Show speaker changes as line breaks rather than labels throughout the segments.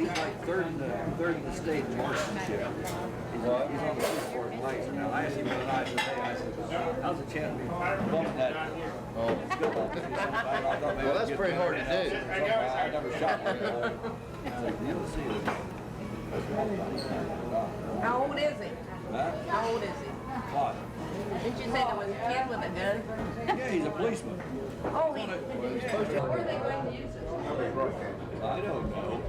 He's like third in the state in marksmanship. He's on the police force nights now. I asked him the other night, I said, how's the chance of me bumping that skill ball?
Well, that's pretty hard to do.
I never shot one before. You'll see it.
How old is he?
Huh?
How old is he?
What?
Didn't you say there was a kid with a gun?
Yeah, he's a policeman.
Oh, where are they going to use it?
I don't know.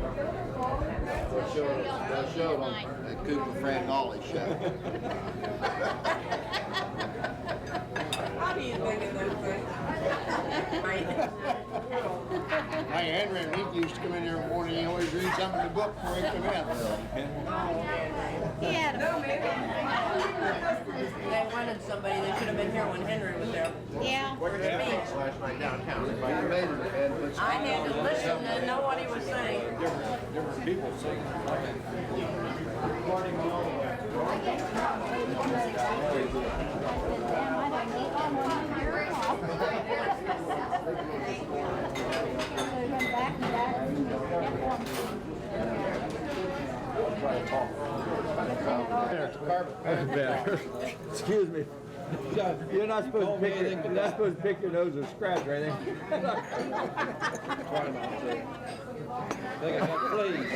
They'll show it on the Cooper Fran Knowledge show.
How do you think of those things?
My Henry and Nick used to come in there in the morning, he always read something in the book before he come in.
Yeah. No, maybe. They wanted somebody that should have been here when Henry was there.
Yeah.
Last night downtown.
I had to listen and know what he was saying.
Different people singing.
Excuse me. You're not supposed to pick your nose or scratch or anything.
Think I got fleas.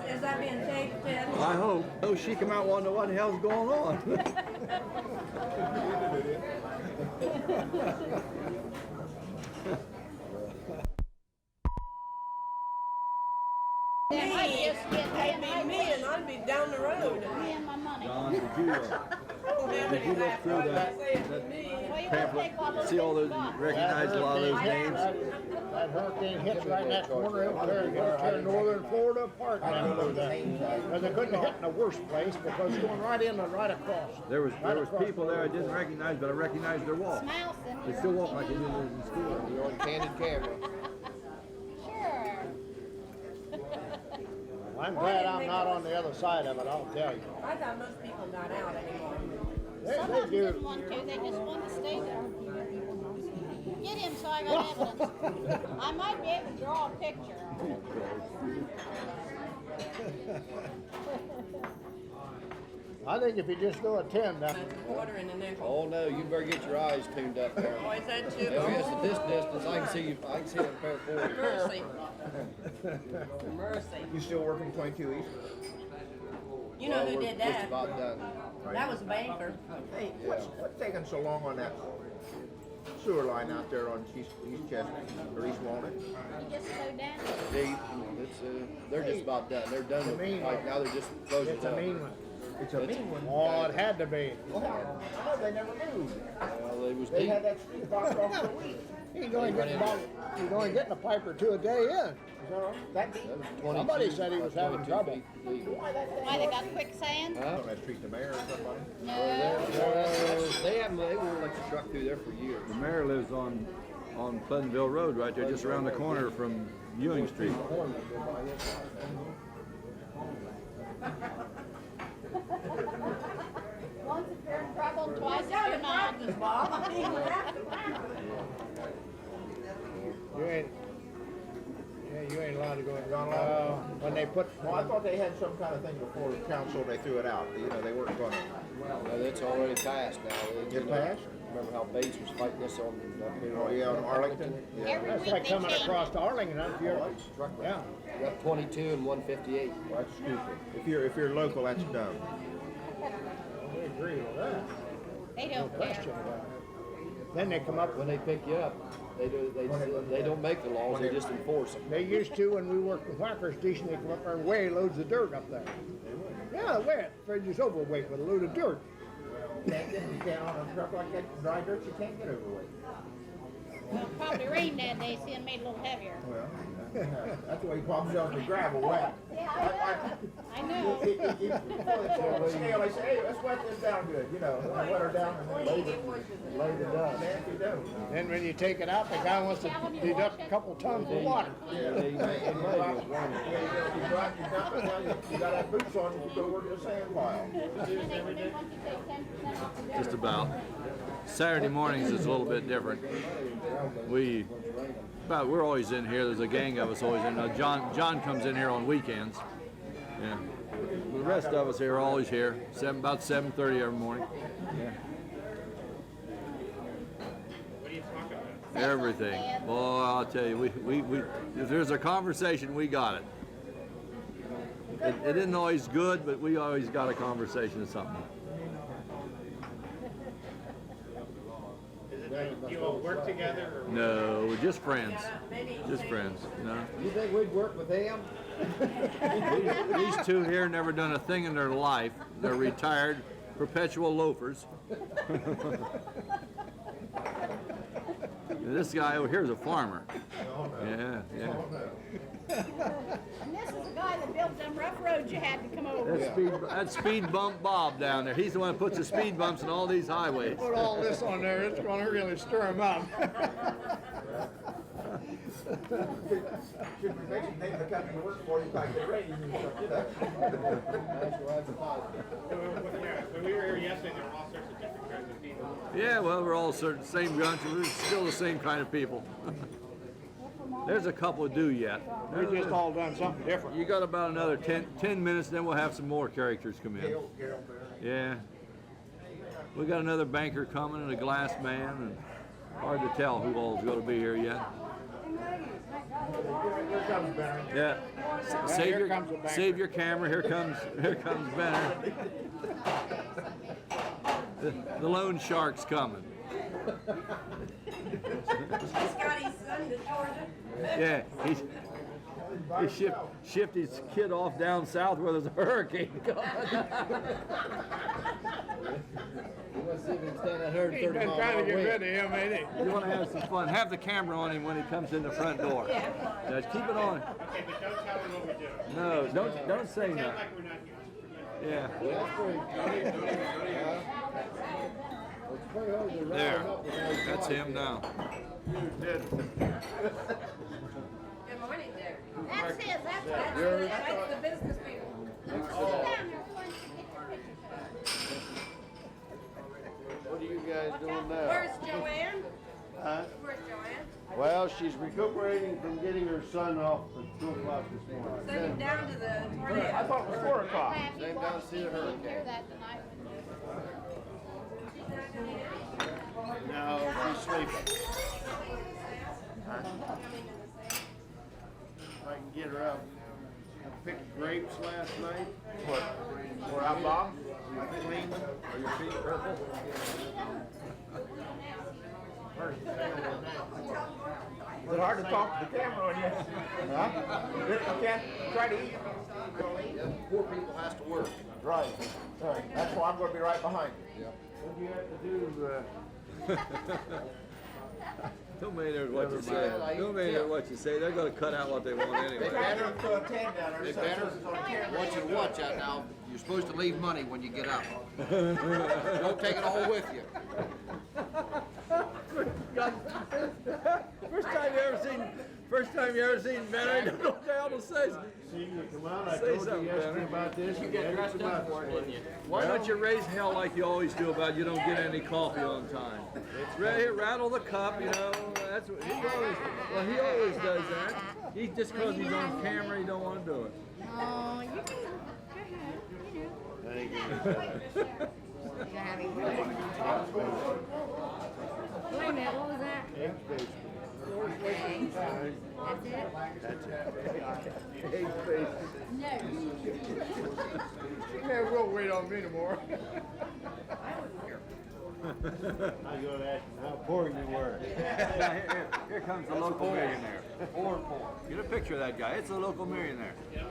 Is that being taped, Ted?
I hope. Oh, she come out wondering what the hell's going on.
That'd be me and I'd be down the road.
Me and my money.
John, did you look through that pamphlet? See all those, recognize a lot of those names?
That hurricane hits right in that corner over there, it gonna tear northern Florida apart down below that. And they couldn't have hit in the worst place because it's going right in and right across.
There was people there I didn't recognize, but I recognized their walk.
Smile,
They still walk like they did in school.
You're on candid camera.
Sure.
I'm glad I'm not on the other side of it, I'll tell you.
I thought most people got out anymore.
Some of them didn't want to. They just wanted to stay there. Get him so I got evidence. I might be able to draw a picture.
I think if you just go attend that.
A quarter and a nickel.
Oh no, you better get your eyes tuned up there.
Oh, is that too?
Oh yes, at this distance, I can see that pair for you.
Mercy. Mercy.
You still working 22 East?
You know who
We're
did
just
that?
about done.
That was a banker.
Hey, what's taking so long on that sewer line out there on East Chestnut or East Walnut?
You just slow down.
They're just about done. They're done with it. Right now they're just closing
It's a
up.
mean one.
It's a mean one.
Oh, it had to be.
Oh, they never moved.
Well, it was
They
deep.
had that street blocked off for a week.
He's only getting a pipe or two a day in.
Is that right? That deep?
That was 22
Somebody said he was
by
having
22
trouble.
feet deep.
Why they got quicksand?
On that street, the mayor or somebody?
No.
They won't let the truck through there for years.
The mayor lives on Pleasantville Road right there, just around the corner from Ewing Street.
Once if you're in trouble, twice if
Got
you're
to
not.
practice, Bob. I mean, you have to practice.
You ain't allowed to go in. When they put,
Well, I thought they had some kind of thing before the council, they threw it out. You know, they weren't going to.
No, that's already passed now.
It passed?
Remember how Bates was fighting this on up here?
Oh, yeah, on Arlington?
Every
that's
week
like
they
coming
change
across
it.
to Arlington up here. Yeah.
Got 22 and 158.
Well, that's stupid. If you're local, that's dumb.
We agree with that.
They
No
don't
question
care.
about it. Then they come up
When they pick you up, they don't make the laws, they just enforce them.
They used to when we worked with Whacker Station, they come up there and weigh loads of dirt up there. Yeah, weigh it. They're just overweight with a load of dirt.
You can't on a truck like that, dry dirt, you can't get overweight.
Well, it probably rained that day, so it made it a little heavier.
Well, that's why he probably on the gravel wet.
I know.
Before they throw on the scale, they say, hey, let's wet this down good, you know, wet her down and then laid it down. Man, you do.
Then when you take it out, the guy wants to deduct a couple tons of water.
Yeah, you go out, you dump it down, you got that boots on, you go work in the sand pile.
And they want you to take 10% off the
Just about. Saturday mornings is a little bit different. We're always in here. There's a gang of us always in. John comes in here on weekends. Yeah. The rest of us here are always here. About 7:30 every morning. Yeah. Everything. Boy, I'll tell you, we if there's a conversation, we got it. It isn't always good, but we always got a conversation or something.
Do you all work together? Or?
No, we're just friends. Just friends. No.
You think we'd work with him?
These two here never done a thing in their life. They're retired, perpetual loafers. This guy over here is a farmer. Yeah, yeah.
And this is the guy that built them rough roads you had to come over.
That's speed bump Bob down there. He's the one that puts the speed bumps in all these highways.
Put all this on there, it's gonna really stir him up.
Should we mention name of the company you work for, you might get ratings and stuff, you know?
When we were here yesterday, there were all sorts of different kinds of people.
Yeah, well, we're all sort of same bunch. We're still the same kind of people. There's a couple who do yet.
We just all done something different.
You got about another 10 minutes, then we'll have some more characters come in. Yeah. We got another banker coming and a glass man, and hard to tell who all's going to be here yet.
Here comes Barry.
Yeah. Save your camera. Here comes Benner. The loan shark's coming.
Scotty's son to Georgia.
Yeah, he shipped his kid off down south where there's a hurricane coming.
You want to see if he can stand that 130
He's been
mile
trying to get
wind.
rid of him, ain't he?
You want to have some fun. Have the camera on him when he comes in the front door. Yeah, keep it on.
Okay, but don't tell him what we're doing.
No, don't say
Pretend
nothing.
like we're not here.
Yeah.
That's pretty hard to
There.
rile him up with all his
That's
life.
him now.
Good morning, Dick.
That's his, that's what
That's the business people.
Sit down there, we're going to get your picture.
What are you guys doing now?
Where's Joanne? Where's Joanne?
Well, she's recuperating from getting her son off at 2 o'clock this morning.
Send him down to the tornado.
I thought it was 4 o'clock.
Have you
Same down
watched
to see the
TV? You
hurricane.
hear that tonight when you...
No, she's sleeping. If I can get her up. I picked grapes last night.
Where I'm Bob?
I cleaned them.
Are your feet purple?
Is it hard to talk to the camera on you? Huh? You can't try to eat.
Poor people has to work.
Right. Right. That's why I'm going to be right behind you.
What do you have to do?
Don't matter what you say. Don't matter what you say. They're going to cut out what they want anyway.
Banner, Big Banner, I want you to watch that now. You're supposed to leave money when you get up. Don't take it all with you.
First time you ever seen Benner, I don't know what the hell to say.
See you come out. I
Say
told you
something,
yesterday
Banner.
about this. You get dressed up for it, didn't you?
Why don't you raise hell like you always do about you don't get any coffee on time? Rattle the cup, you know. That's what he always. Well, he always does that. He just because he's on camera, he don't want to do it.
Oh, you can... Go ahead, you know.
Thank you.
Wait a minute, what was that? That's it?
Yeah, we'll wait on me tomorrow.
I'm going to ask you how poor you were.
Here comes the local millionaire. Poor. Get a picture of that guy. It's a local millionaire. Yeah.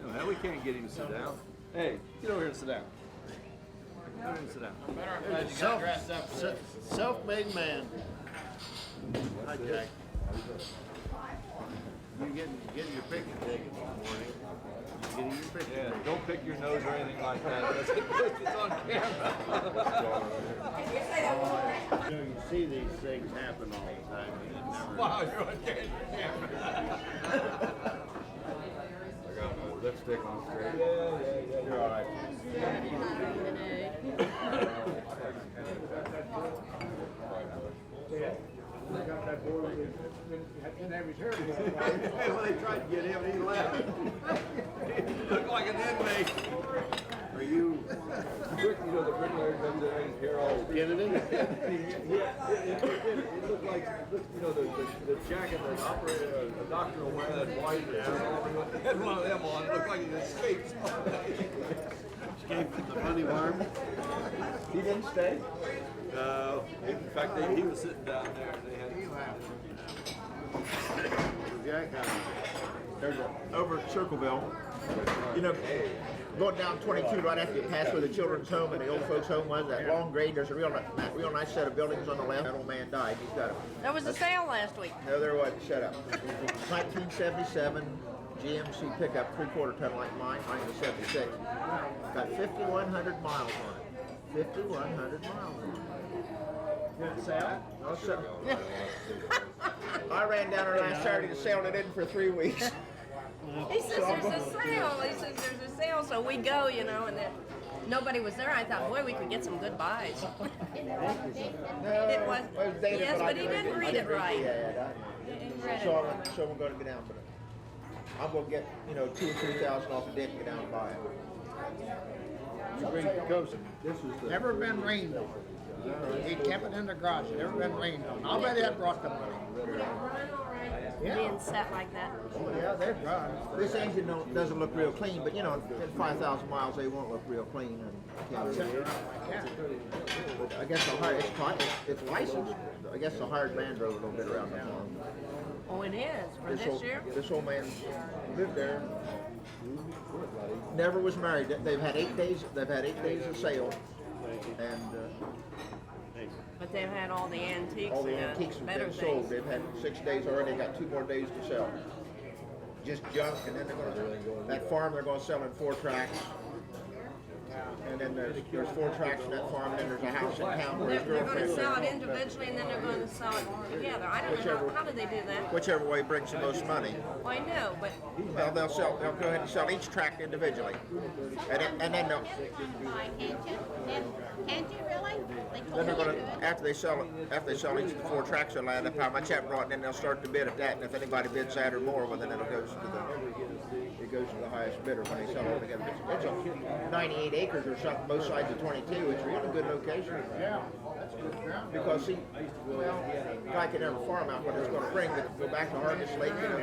Well, we can't get him to sit down. Hey, get over here and sit down. Get over here and sit down.
Self-made man. Hi, Jack. You getting your picture taken this morning? You getting your picture
Yeah,
taken?
don't pick your nose or anything like that. It's on camera.
You know, you see these things happen all the time. And it never...
Wow, you're on camera. I got my lipstick on straight. Yeah. You're all right.
They got that boy that didn't have his hair pulled.
Well, they tried to get him and he left. He looked like an inmate.
Are you, you know, the bricklayer comes in and here all
Kennedy?
It looked like, you know, the jacket that operator, a doctor will wear, that white, had one of them on, it looked like he escaped.
Escaped from the funny farm.
He didn't stay?
In fact, he was sitting down there and they had.
Jack,
There's over at Circleville, you know, going down 22 right after you pass where the children's home and the old folks' home was, that long grade, there's a real nice set of buildings on the left. That old man died. He's got a.
There was a sale last week.
No, there wasn't. Shut up. 1977 GMC pickup, 3/4 ton like mine. Mine was 76. Got 5,100 miles on it. 5,100 miles on it.
Didn't sell?
No, sir. I ran down there last Saturday and sailed it in for 3 weeks.
He says there's a sale. He says there's a sale, so we go, you know, and then nobody was there. I thought, boy, we could get some good buys. It was,
dated,
yes,
I
but he didn't read it right.
He
didn't read it
So
right.
I'm going to go down, but I'm going to get, you know, 2,000 or 3,000 off a dent and get down and buy it.
you bring the coast. This was the.
Never been rained on. He kept it in the garage. Never been rained on. I'll bet that brought the money.
Being set like that.
Oh, yeah, they're dry. This engine doesn't look real clean, but you know, at 5,000 miles, they won't look real clean. And but I guess it's licensed. I guess the hired man drove a little bit around the farm.
Oh, it is for this year.
This old man lived there. Never was married. They've had 8 days. They've had 8 days of sale, and
But they've had all the antiques.
all the
and
antiques have
better
been
things.
sold. They've had 6 days already. They got 2 more days to sell. Just junk, and then they're going to that farm. They're going to sell in 4 tracks. And then there's 4 tracks in that farm, and then there's a house in town where his
They're going to
girlfriend
sell
lives.
it individually, and then they're going to sell it together. I don't know how do they do that.
Whichever way brings the most money.
Well, I know, but
Well, they'll go ahead and sell each tract individually, and then they'll.
Can't you really? They
Then
told
they're
me
gonna,
you could.
after they sell each of the 4 tracks, they'll add up how much that brought, and then they'll start to bid at that, and if anybody bids that or more, well, then it goes to the highest bidder when they sell it all together. It's a 98 acres or something, both sides of 22. It's a really good location. Yeah. Because see, well, a guy can never farm out what it's gonna bring, but go back to Harvest Lake, you know,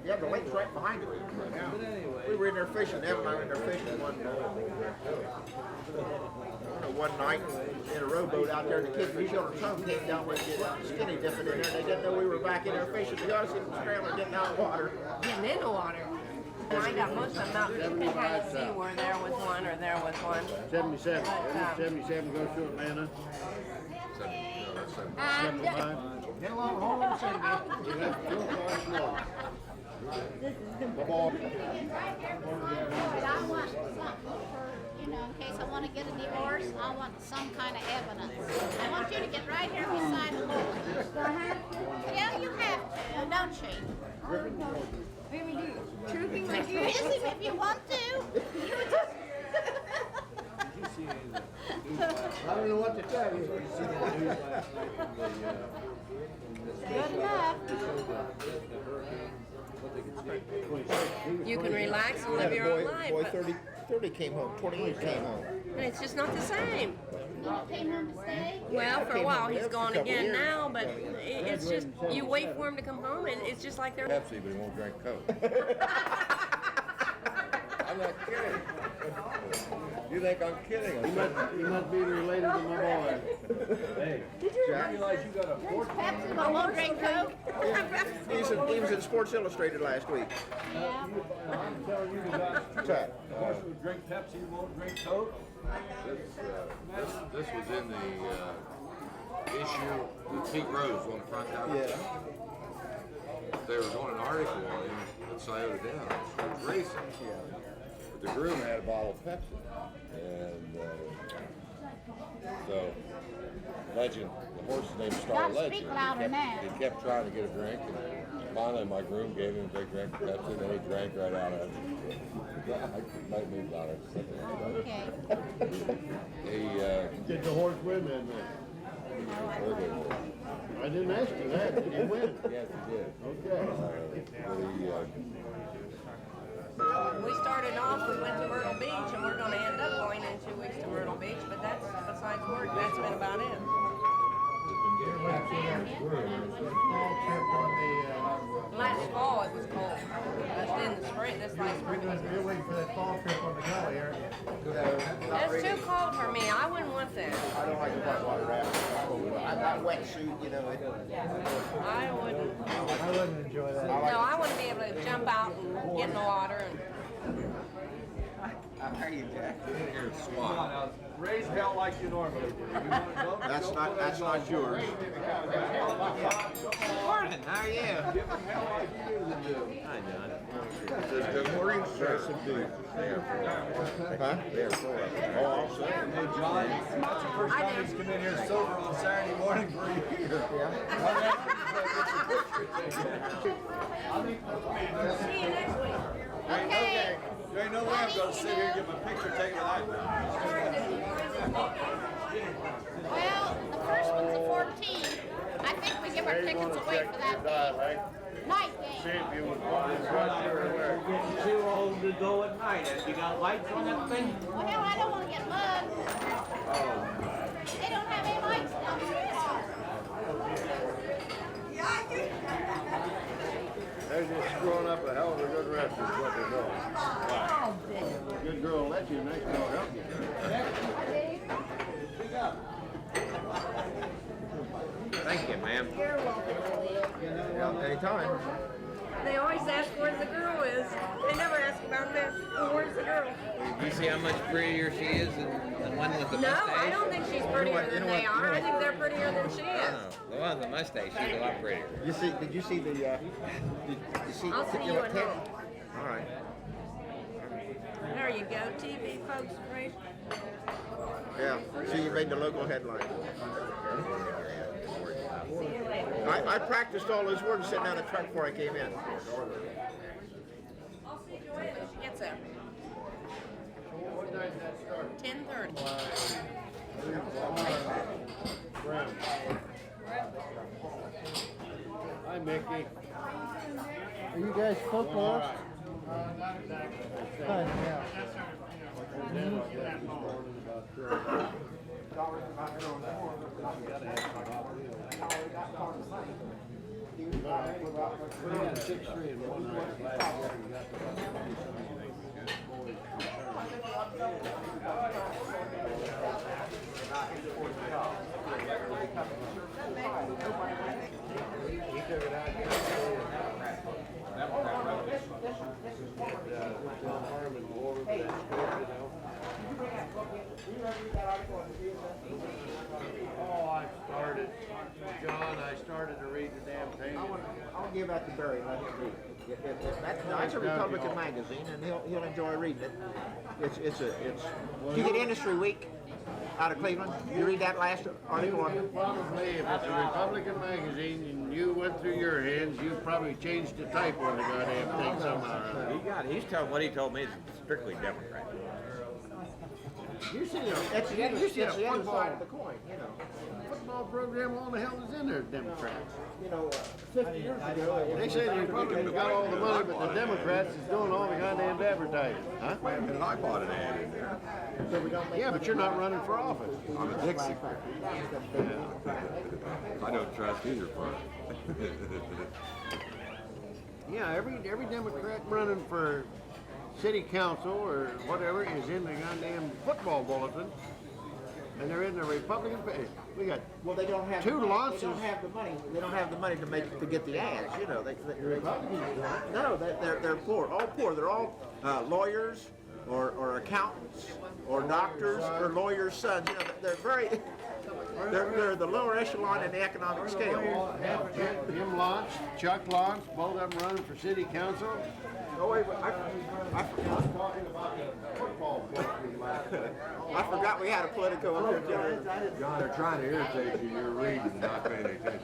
yeah, the lake's right behind it. We were in there fishing, Evan and I were in there fishing one night in a rowboat out there, and the kids from children's home came down with skinny dipping in there. They didn't know we were back in there fishing. The guys in the trailer getting out of water.
getting in the water. And I got most of them out. You can kind of see where there was one or there was one.
77. 77 goes to Atlanta. 75.
Get along home and sing
He left 2 o'clock this morning.
But I want something for, you know, in case I want to get a divorce, I want some kind of evidence. I want you to get right here beside the Lord. Yeah, you have to, don't you?
Maybe do. Trooping like you.
Kiss him if you want to. You just...
I don't know what to tell you.
Good enough.
You can relax and live your own life.
Boy,
But
30 came home, 28 came home.
it's just not the same.
You came home to stay?
Well, for a
came
while
home
he's
there for a
gone
couple
again
years.
now, but it's just you wait for him to come home, and it's just like they're.
Pepsi, but he won't drink Coke. I'm not kidding. You think I'm kidding? He must be related to my boy.
Hey,
Jack?
you realize you got a fortune?
Pepsi, I won't drink Coke.
He was in Sports Illustrated last week.
Yeah.
I'm telling you, the guy's
What's that?
Of course, we drink Pepsi, you won't drink Coke.
This was in the issue with Pete Rose on the front cover.
Yeah.
They were doing an article on him at Scioto Downs. He was racing. But the groom had a bottle of Pepsi. And so, Legend, the horse's name is Star
Gotta
Legend.
speak louder now.
He kept trying to get a drink. And finally, my groom gave him a big drink of Pepsi. And then he drank right out of it. Might be about it.
Okay.
They,
Did the horse win then?
where they were.
I didn't ask you that. Did he win?
Yes, he did.
Okay.
We started off, we went to Myrtle Beach, and we're going to end up going in 2 weeks to Myrtle Beach, but that's, besides work, that's been about it. Last fall it was cold. But in the spring, this last spring it was
You're waiting for that fall trip on the gully, aren't you?
That's too cold for me. I wouldn't want that.
I don't like the whitewater raft. I got wetsuit, you know.
I wouldn't.
I wouldn't enjoy that.
No, I want to be able to jump out and get in the water.
How are you, Jack?
Here,
Come on
swat.
now, raise hell like you normally do. You wanna go?
That's
Go
not
for that
yours.
Morning, how are you?
Give them hell like you usually do.
Hi, John.
Says good morning, sir.
Huh?
They're for us.
Oh, I'll say.
Hey, John, that's the first time he's come in here sober on Saturday morning for a year.
See you next week.
Okay.
There ain't no way I'm gonna sit here and get my picture taken with that guy.
Well, the first one's a 14. I think we give our tickets away for that day. Night
See
game.
if you was born in Russia or where.
Getting too old to go at night. Have you got lights on that thing?
Well, hell, I don't want to get mugged. They don't have any lights downstairs.
They're just screwing up a hell of a good rest is what they're doing. Good girl will let you, nice girl will help you.
Thank you, ma'am.
Yeah, anytime.
They always ask where the girl is. They never ask about that. Well, where's the girl?
You see how much prettier she is than one with the
No,
mustache?
I don't think she's prettier than they are. I think they're prettier than she is.
No, the one with the mustache, she's a lot prettier.
You see? Did you see the? Did you see?
I'll see you at
Ted?
home.
All right.
There you go, TV folks, right?
Yeah. See, you made the local headline. I practiced all those words sitting down the truck before I came in.
I'll see Joanna when she gets there. 10:30.
Hi, Mickey.
Are you guys football? Yeah.
We had 6-3 and 1 last year. We got he took it out yesterday. Tom Harmon go over that script, Oh, I started, John, I started to read the damn thing.
I'll give that to Barry and let him read it. That's a Republican magazine, and he'll enjoy reading it. It's. Did you get Industry Week out of Cleveland? You read that last article on?
Probably, if it's a Republican magazine and you went through your hands, you probably changed the type on the goddamn thing somehow.
He's telling what he told me is strictly Democrat.
You see, it's the other side of the coin, you know.
Football program, all the hell is in there, Democrats?
You know, 50 years ago,
They say the Republicans got all the money, but the Democrats is doing all the goddamn advertising. Huh?
Wait a minute, I bought an ad in there.
so we don't make
Yeah, but you're not running for office.
I'm a Dixie. I don't trust either party.
Yeah, every Democrat running for city council or whatever is in the goddamn football bulletin, and they're in the Republican. We got
Well, they don't have
two
the money.
launches.
They don't have the money. They don't have the money to get the ads. You know, no, they're poor. All poor. They're all lawyers or accountants or doctors or lawyers' sons. You know, they're very. They're the lower echelon in the economic scale.
Jim Launch, Chuck Launch, both of them running for city council.
Oh wait, I forgot we had a Politico up here.
John, they're trying to irritate you. You're reading, not paying attention.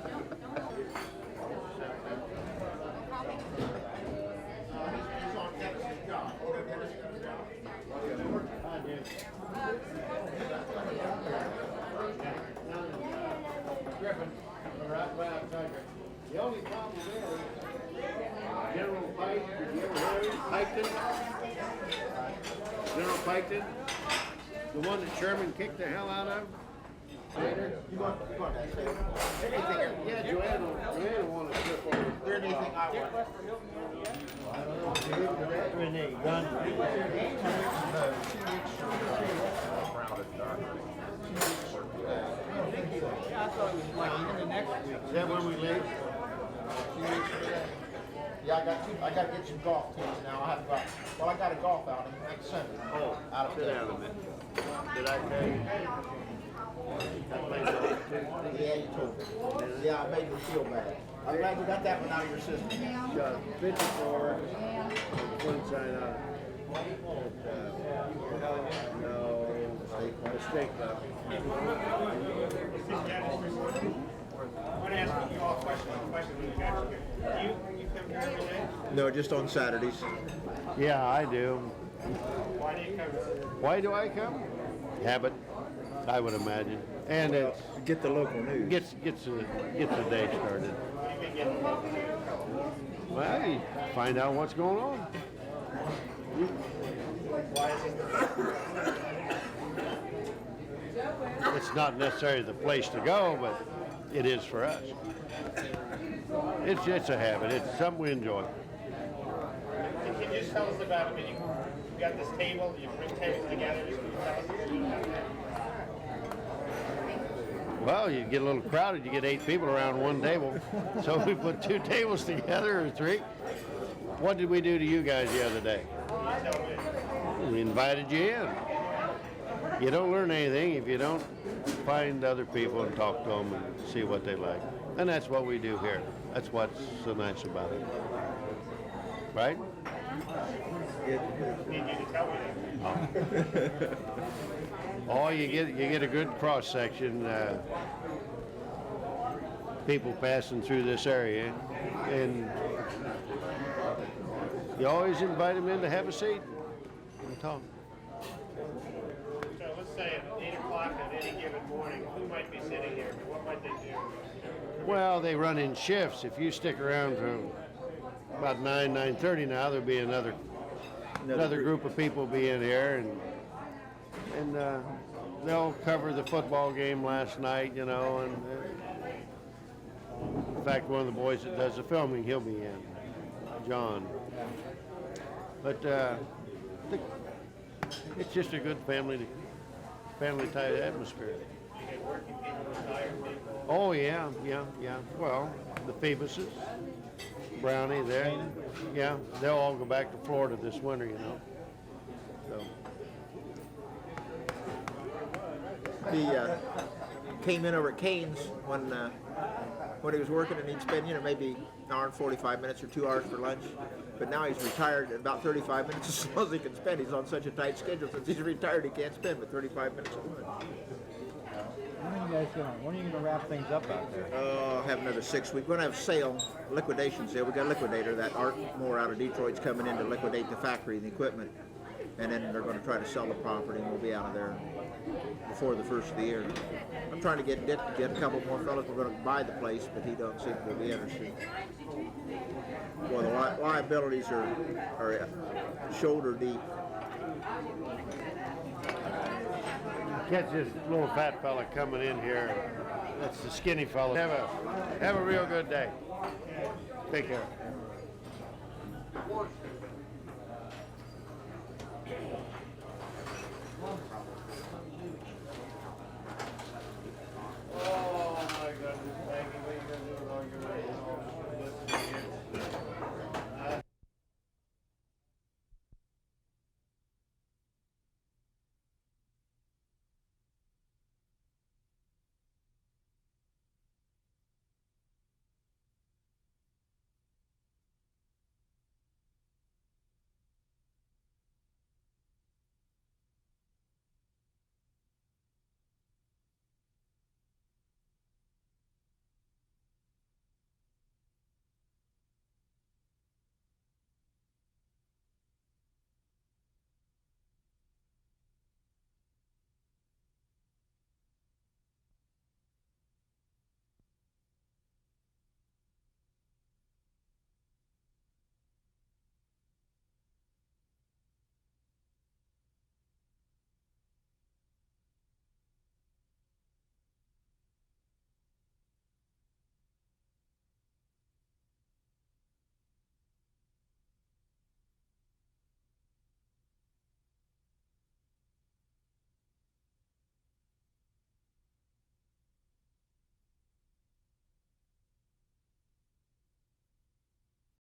Griffin, right by outside there. The only problem there is General Pike, did you ever hear of him? Piketon? General Piketon? The one that Sherman kicked the hell out of?
You want that, Steve? Anything,
Yeah, Joanna wanted to trip over.
is there anything I want?
Is that when we leave?
Yeah, I got to get some golf teams now. I haven't got, well, I got a golf outing next Sunday.
Oh,
Out of
sit
there.
down a minute. Did I tell you? I played golf too.
Yeah, you told me. Yeah, I made me feel bad. I'm glad you got that one out of your system.
Got 54, one side out. No, mistake club.
I want to ask you all a question when you guys are here. You come here every day?
No, just on Saturdays.
Yeah, I do.
Why do you come?
Why do I come? Habit, I would imagine. And it
Get the local news.
gets the day started.
What have you been getting?
Well, you find out what's going on.
Why is it?
It's not necessarily the place to go, but it is for us. It's a habit. It's something we enjoy.
Can you just tell us about it? I mean, you got this table, you bring tables together. Just can you tell us?
Well, you get a little crowded. You get 8 people around one table. So we put 2 tables together or 3. What did we do to you guys the other day? We invited you in. You don't learn anything if you don't find other people and talk to them and see what they like. And that's what we do here. That's what's so nice about it. Right?
Need you to tell me that.
Oh, you get a good cross section. People passing through this area, and you always invite them in to have a seat and talk.
So let's say at 8 o'clock on any given morning, who might be sitting here? What might they do?
Well, they run in shifts. If you stick around from about 9:30 now, there'll be another group of people be in here, and they'll cover the football game last night, you know, and in fact, one of the boys that does the filming, he'll be in, John. But it's just a good family type atmosphere. Oh yeah. Well, the Phoebuses, Brownie, they'll all go back to Florida this winter, you know. So.
He came in over at Kane's when he was working, and he'd spend, maybe an hour and 45 minutes or 2 hours for lunch. But now he's retired, and about 35 minutes as long as he can spend. He's on such a tight schedule. Since he's retired, he can't spend but 35 minutes at lunch.
When are you gonna wrap things up out there?
Have another 6 weeks. We're gonna have a sale, liquidation sale. We got a liquidator. That Art Moore out of Detroit's coming in to liquidate the factory and the equipment, and then they're going to try to sell the property, and we'll be out of there before the first of the year. I'm trying to get a couple more fellas. We're going to buy the place, but he don't seem to be interested. Well, the liabilities are shoulder deep.
Catch this little fat fella coming in here. That's the skinny fella. Have a real good day. Take care.